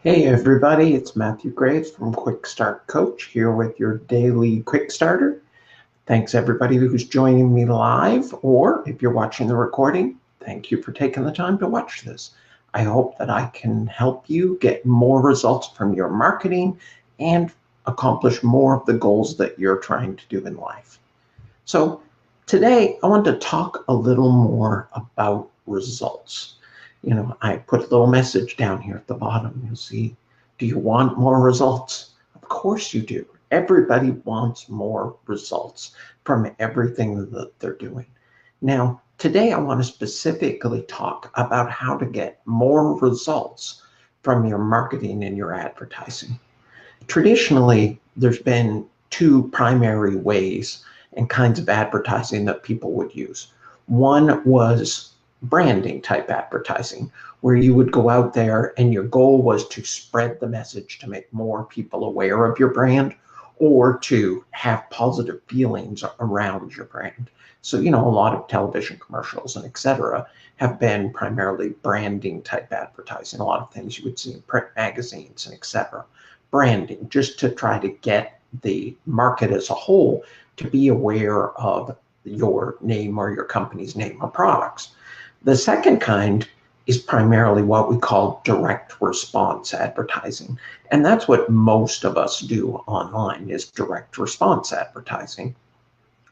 Hey everybody, it's Matthew Graves from Quick Start Coach here with your daily Quick Starter. Thanks everybody who's joining me live, or if you're watching the recording, thank you for taking the time to watch this. I hope that I can help you get more results from your marketing and accomplish more of the goals that you're trying to do in life. So today I want to talk a little more about results. I put a little message down here at the bottom. You'll see, do you want more results? Of course you do. Everybody wants more results from everything that they're doing. Now, today I want to specifically talk about how to get more results from your marketing and your advertising. Traditionally, there's been two primary ways and kinds of advertising that people would use. One was branding type advertising, where you would go out there and your goal was to spread the message to make more people aware of your brand or to have positive feelings around your brand. So, a lot of television commercials and etc. have been primarily branding type advertising. A lot of things you would see in print magazines and etc. Branding, just to try to get the market as a whole to be aware of your name or your company's name or products. The second kind is primarily what we call direct response advertising. And that's what most of us do online is direct response advertising.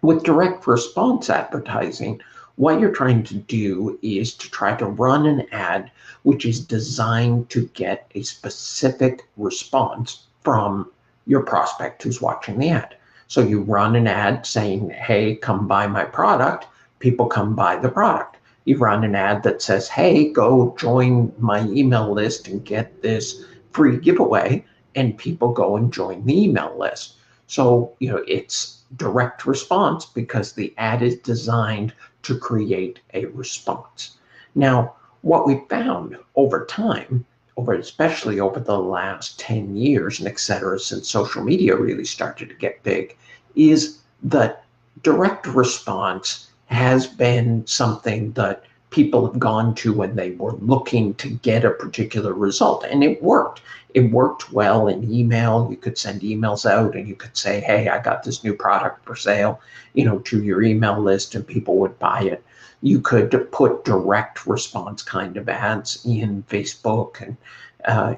With direct response advertising, what you're trying to do is to try to run an ad which is designed to get a specific response from your prospect who's watching the ad. So you run an ad saying, hey, come buy my product. People come buy the product. You run an ad that says, hey, go join my email list and get this free giveaway, and people go and join the email list. So, it's direct response because the ad is designed to create a response. Now, what we found over time, especially over the last 10 years and et cetera, since social media really started to get big, is that direct response has been something that people have gone to when they were looking to get a particular result. And it worked. It worked well in email. You could send emails out and you could say, hey, I got this new product for sale, to your email list, and people would buy it. You could put direct response kind of ads in Facebook and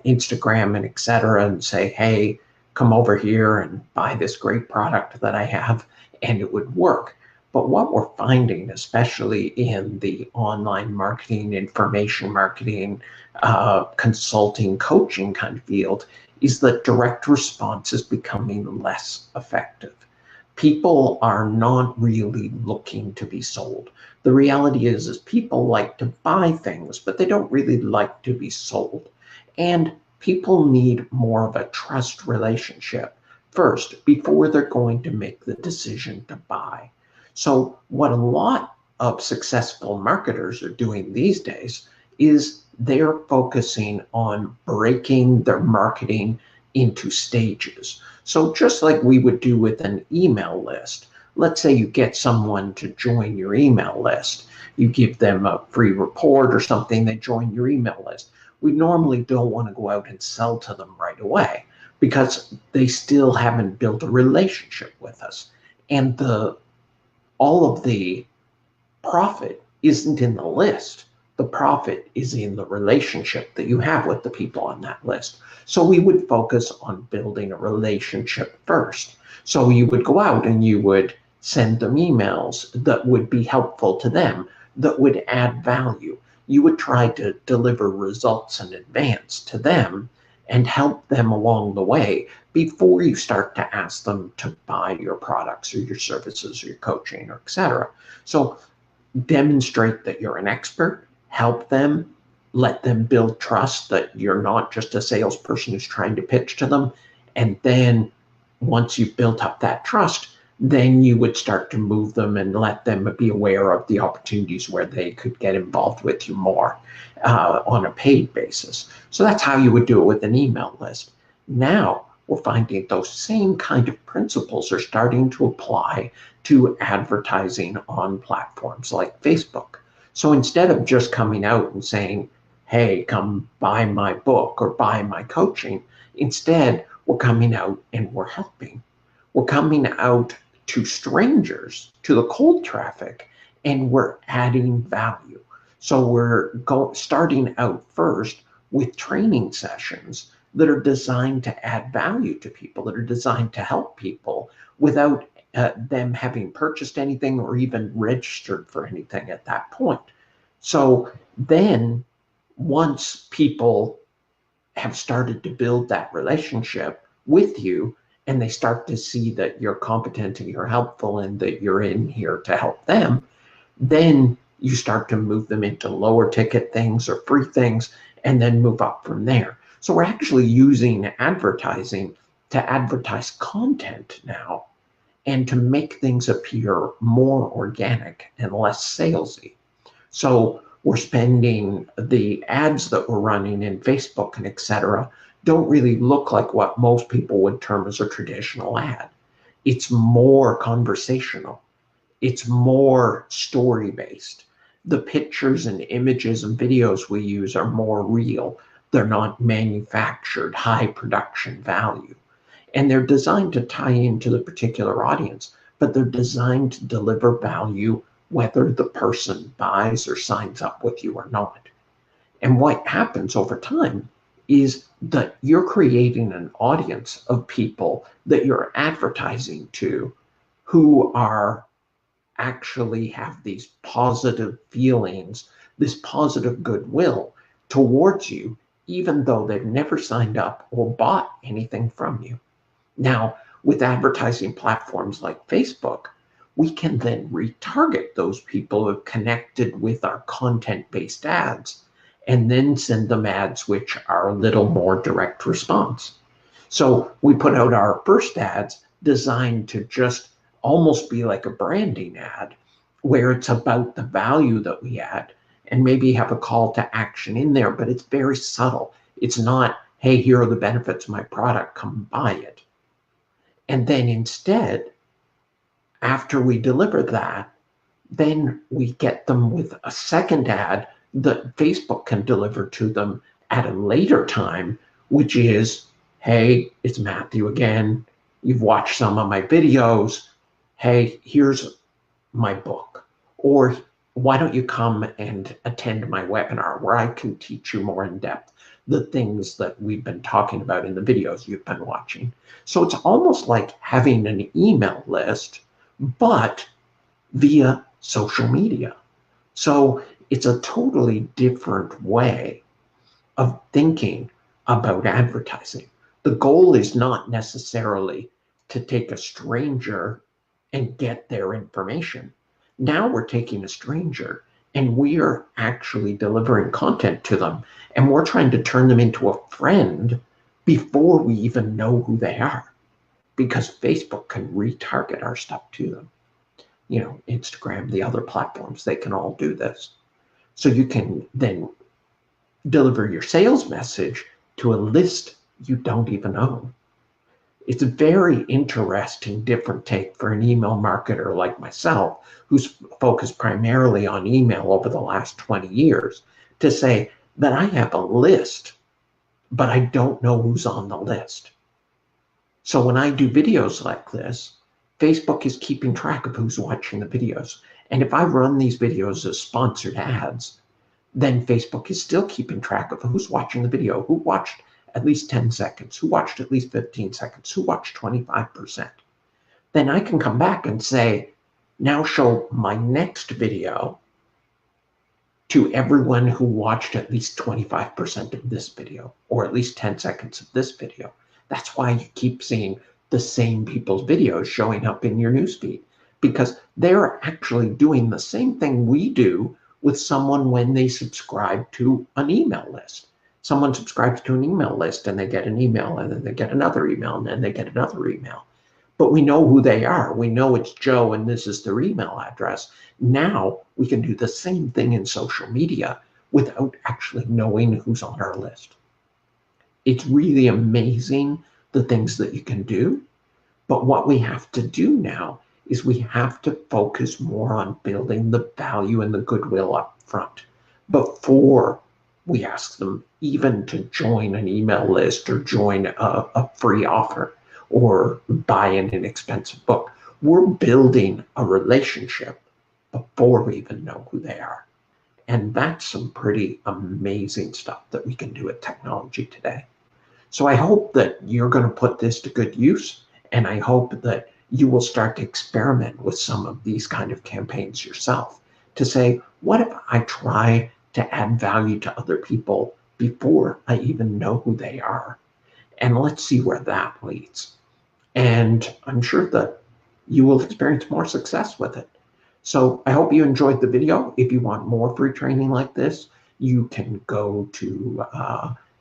Instagram and et cetera, and say, hey, come over here and buy this great product that I have, and it would work. But what we're finding, especially in the online marketing, information marketing, consulting, coaching kind of field, is that direct response is becoming less effective. People are not really looking to be sold. The reality is people like to buy things, but they don't really like to be sold. And people need more of a trust relationship first before they're going to make the decision to buy. So what a lot of successful marketers are doing these days is they're focusing on breaking their marketing into stages. So just like we would do with an email list, let's say you get someone to join your email list. You give them a free report or something, they join your email list. We normally don't want to go out and sell to them right away because they still haven't built a relationship with us. And all of the profit isn't in the list. The profit is in the relationship that you have with the people on that list. So we would focus on building a relationship first. So you would go out and you would send them emails that would be helpful to them, that would add value. You would try to deliver results in advance to them and help them along the way before you start to ask them to buy your products or your services or your coaching or et cetera. So demonstrate that you're an expert, help them, let them build trust that you're not just a salesperson who's trying to pitch to them. And then once you've built up that trust, then you would start to move them and let them be aware of the opportunities where they could get involved with you more on a paid basis. So that's how you would do it with an email list. Now we're finding those same kind of principles are starting to apply to advertising on platforms like Facebook. So instead of just coming out and saying, hey, come buy my book or buy my coaching. Instead, we're coming out and we're helping. We're coming out to strangers, to the cold traffic, and we're adding value. So we're starting out first with training sessions that are designed to add value to people, that are designed to help people without them having purchased anything or even registered for anything at that point. So then once people have started to build that relationship with you and they start to see that you're competent and you're helpful and that you're in here to help them, then you start to move them into lower ticket things or free things and then move up from there. So we're actually using advertising to advertise content now and to make things appear more organic and less salesy. So we're spending the ads that we're running in Facebook and etc. don't really look like what most people would term as a traditional ad. It's more conversational. It's more story-based. The pictures and images and videos we use are more real. They're not manufactured, high production value. And they're designed to tie into the particular audience, but they're designed to deliver value whether the person buys or signs up with you or not. And what happens over time is that you're creating an audience of people that you're advertising to who are actually have these positive feelings, this positive goodwill towards you, even though they've never signed up or bought anything from you. Now, with advertising platforms like Facebook, we can then retarget those people who have connected with our content-based ads and then send them ads which are a little more direct response. So we put out our first ads designed to just almost be like a branding ad where it's about the value that we add and maybe have a call to action in there, but it's very subtle. It's not, hey, here are the benefits of my product, come buy it. And then instead, after we deliver that, then we get them with a second ad that Facebook can deliver to them at a later time, which is, hey, it's Matthew again. You've watched some of my videos. Hey, here's my book. Or why don't you come and attend my webinar where I can teach you more in depth the things that we've been talking about in the videos you've been watching. So it's almost like having an email list, but via social media. So it's a totally different way of thinking about advertising. The goal is not necessarily to take a stranger and get their information. Now we're taking a stranger and we are actually delivering content to them, and we're trying to turn them into a friend before we even know who they are, because Facebook can retarget our stuff to them. You know, Instagram, the other platforms, they can all do this. So you can then deliver your sales message to a list you don't even own. It's a very interesting, different take for an email marketer like myself, who's focused primarily on email over the last 20 years, to say that I have a list, but I don't know who's on the list. So when I do videos like this, Facebook is keeping track of who's watching the videos. And if I run these videos as sponsored ads, then Facebook is still keeping track of who's watching the video, who watched at least 10 seconds, who watched at least 15 seconds, who watched 25%. Then I can come back and say, now show my next video to everyone who watched at least 25% of this video, or at least 10 seconds of this video. That's why you keep seeing the same people's videos showing up in your newsfeed, because they're actually doing the same thing we do with someone when they subscribe to an email list. Someone subscribes to an email list and they get an email, and then they get another email, and then they get another email. But we know who they are. We know it's Joe and this is their email address. Now we can do the same thing in social media without actually knowing who's on our list. It's really amazing the things that you can do. But what we have to do now is we have to focus more on building the value and the goodwill up front before We ask them even to join an email list or join a free offer or buy an inexpensive book. We're building a relationship before we even know who they are. And that's some pretty amazing stuff that we can do with technology today. So I hope that you're going to put this to good use, and I hope that you will start to experiment with some of these kind of campaigns yourself to say, what if I try to add value to other people before I even know who they are? And let's see where that leads. And I'm sure that you will experience more success with it. So I hope you enjoyed the video. If you want more free training like this, you can go to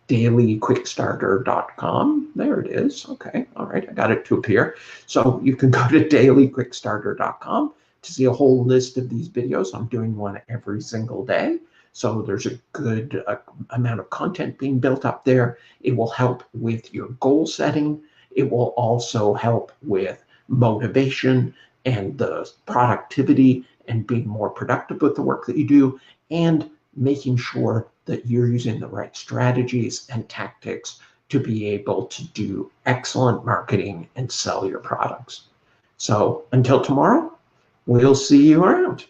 dailyquickstarter.com. There it is. Okay. All right. I got it to appear. So you can go to dailyquickstarter.com to see a whole list of these videos. I'm doing one every single day. So there's a good amount of content being built up there. It will help with your goal setting. It will also help with motivation and the productivity and being more productive with the work that you do, and making sure that you're using the right strategies and tactics to be able to do excellent marketing and sell your products. So until tomorrow, we'll see you around.